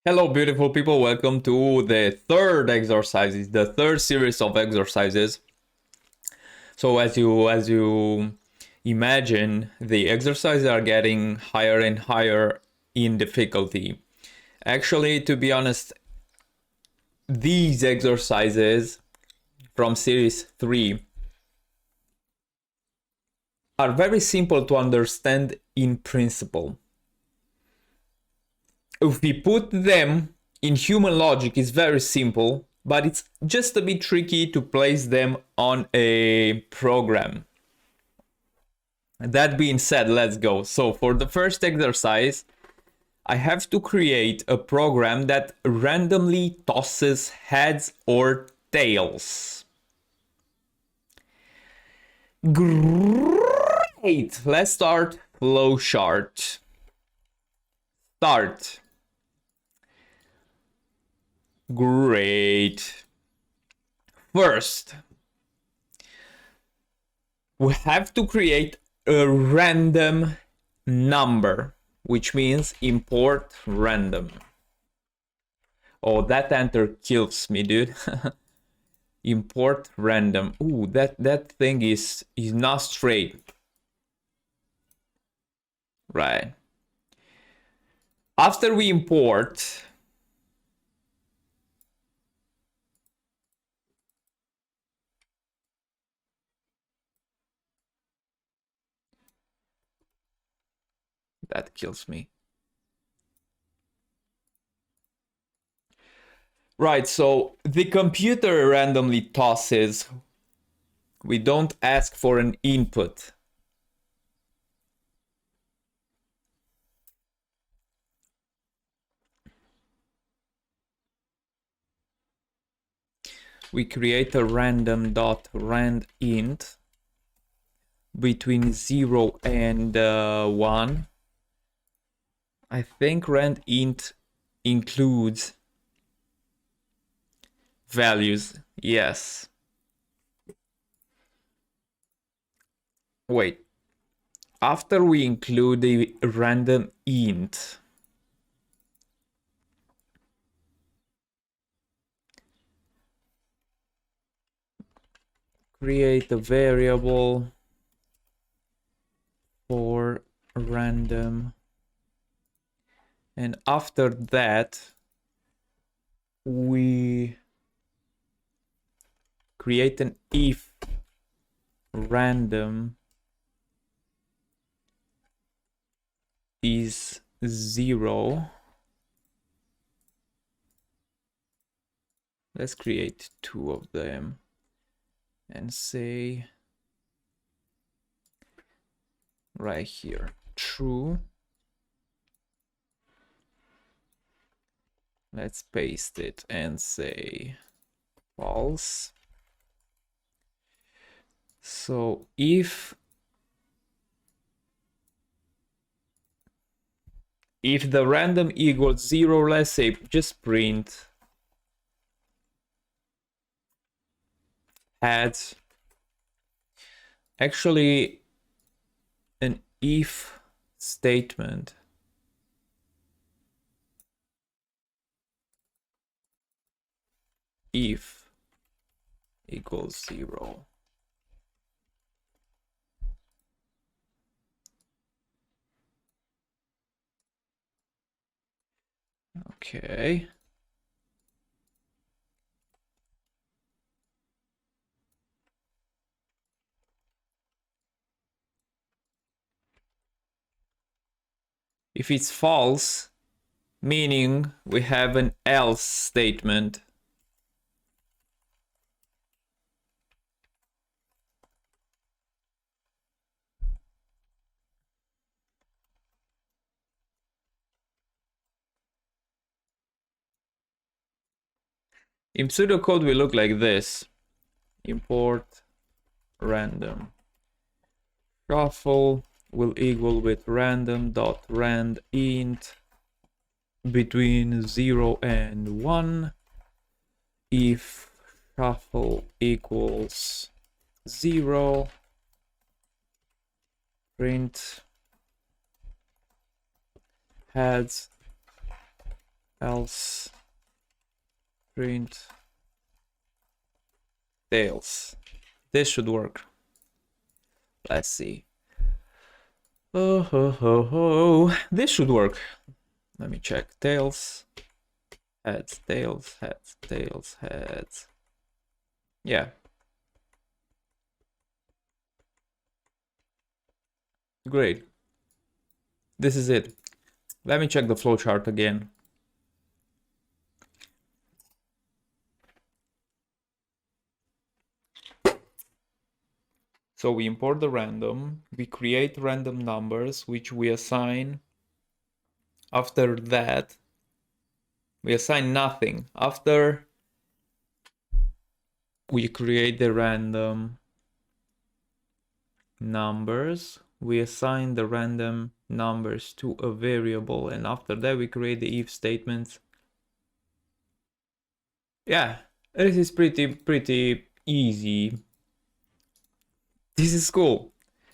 Hello, beautiful people. Welcome to the third exercises, the third series of exercises. So as you imagine, the exercises are getting higher and higher in difficulty. Actually, to be honest, these exercises from series 3 are very simple to understand in principle. If we put them in human logic, it's very simple, but it's just a bit tricky to place them on a program. That being said, let's go. So for the first exercise, I have to create a program that randomly tosses heads or tails. Great! Let's start flowchart. Start. Great. First, we have to create a random number, which means import random. Oh, that enter kills me, dude. Import random. Ooh, that thing is not straight. Right. After we import, that kills me. Right, so the computer randomly tosses. We don't ask for an input. We create a random.randint between 0 and 1. I think randint includes values. Yes. Wait. After we include the random int, create a variable for random, and after that we create an if random is 0. Let's create 2 of them and say right here true. Let's paste it and say false. So if the random equals 0, let's say just print heads. Actually, an if statement if equals 0. Okay. If it's false, meaning we have an else statement. In pseudocode, we look like this. Import random. Shuffle will equal with random.randint between 0 and 1. If shuffle equals 0, print heads else print tails. This should work. Let's see. Oh, this should work. Let me check. Tails, heads, tails, heads, tails, heads. Yeah. Great. This is it. Let me check the flowchart again. So we import the random, we create random numbers, which we assign. After that, we assign nothing. After we create the random numbers, we assign the random numbers to a variable, and after that we create the if statements. Yeah, this is pretty easy. This is cool.